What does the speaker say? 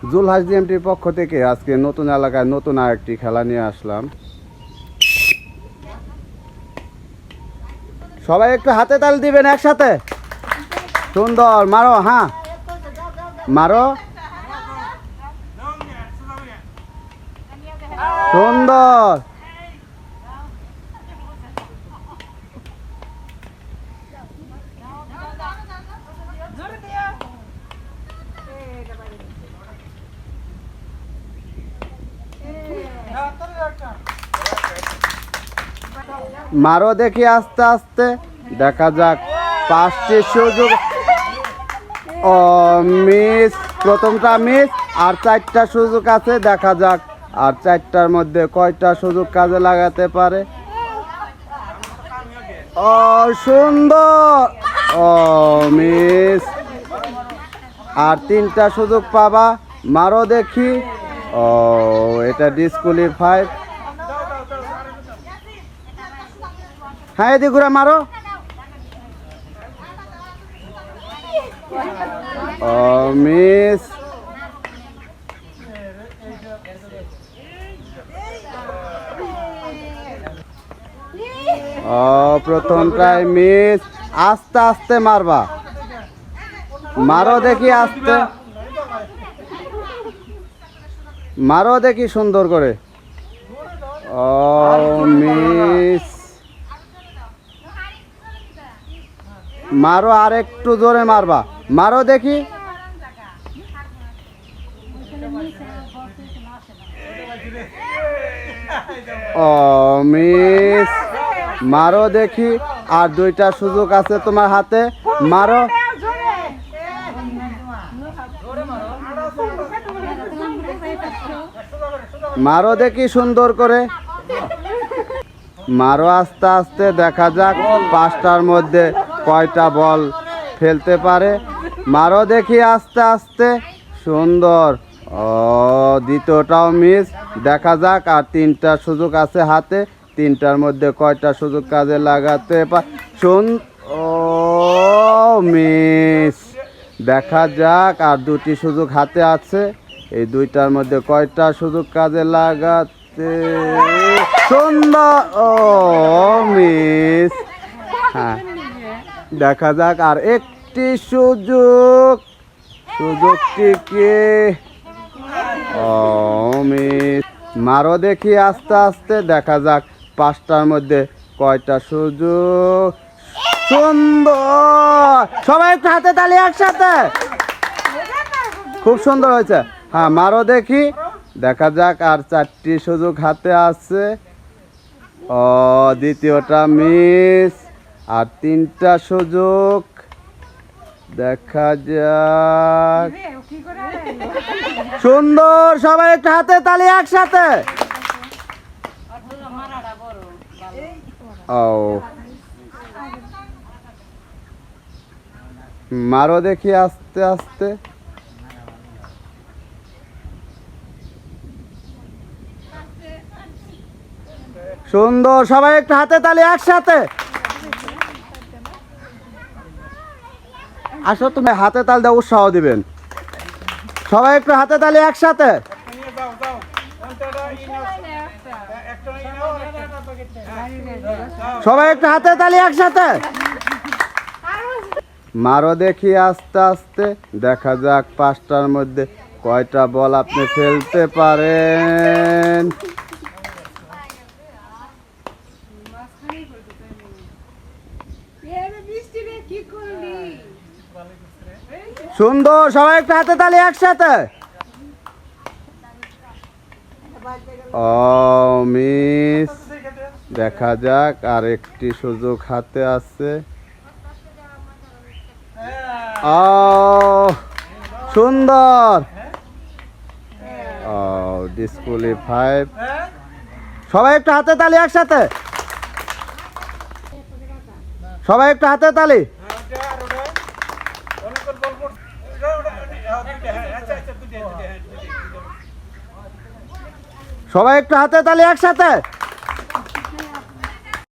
জুলহাস জিএমটির পক্ষ থেকে আজকে নতুন এলাকায় নতুন আরেকটি খেলা নিয়ে আসলাম। সবাই একটু হাতে তালি দিবেন একসাথে। সুন্দর, মারো, হ্যাঁ মারো, সুন্দর। মারো দেখি আস্তে আস্তে, দেখা যাক 5টি সুযোগ। ও মিস, প্রথমটা মিস, আর 4টা সুযোগ আছে, দেখা যাক আর 4টার মধ্যে কয়টা সুযোগ কাজে লাগাতে পারে। ও সুন্দর, ও মিস, আর 3টা সুযোগ পাবা। মারো দেখি, ও এটা ডিসকোয়ালিফাই। হ্যাঁ এদিকে ঘুরে মারো। ও মিস, ও প্রথমটাই মিস। আস্তে আস্তে মারবা, মারো দেখি আস্তে, মারো দেখি সুন্দর করে। ও মিস, মারো আর একটু জোরে মারবা, মারো দেখি। ও মিস, মারো দেখি, আর 2টা সুযোগ আছে তোমার হাতে, মারো। মারো দেখি সুন্দর করে, মারো আস্তে আস্তে, দেখা যাক 5টার মধ্যে কয়টা বল ফেলতে পারে। মারো দেখি আস্তে আস্তে, সুন্দর। ও দ্বিতীয়টাও মিস, দেখা যাক আর 3টা সুযোগ আছে হাতে, 3টার মধ্যে কয়টা সুযোগ কাজে লাগাতে পারে। ও মিস, দেখা যাক আর 2টি সুযোগ হাতে আছে, এই 2টার মধ্যে কয়টা সুযোগ কাজে লাগাতে। সুন্দর, ও মিস। হ্যাঁ দেখা যাক আর একটি সুযোগ, সুযোগটি কি। ও মিস, মারো দেখি আস্তে আস্তে, দেখা যাক 5টার মধ্যে কয়টা সুযোগ। সুন্দর, সবাই একটু হাতে তালি একসাথে। খুব সুন্দর হয়েছে। হ্যাঁ মারো দেখি, দেখা যাক আর 4টি সুযোগ হাতে আছে। ও দ্বিতীয়টা মিস, আর 3টা সুযোগ, দেখা যাক। সুন্দর, সবাই একটু হাতে তালি একসাথে। ও মারো দেখি আস্তে আস্তে। সুন্দর, সবাই একটু হাতে তালি একসাথে। আসো তুমি হাতে তালি দিয়ে উৎসাহ দিবেন। সবাই একটু হাতে তালি একসাথে। সবাই একটু হাতে তালি একসাথে। মারো দেখি আস্তে আস্তে, দেখা যাক 5টার মধ্যে কয়টা বল আপনি ফেলতে পারেন। সুন্দর, সবাই একটু হাতে তালি একসাথে। ও মিস, দেখা যাক আর একটি সুযোগ হাতে আছে। ও সুন্দর, ও ডিসকোয়ালিফাই। সবাই একটু হাতে তালি একসাথে। সবাই একটু হাতে তালি। সবাই একটু হাতে তালি একসাথে।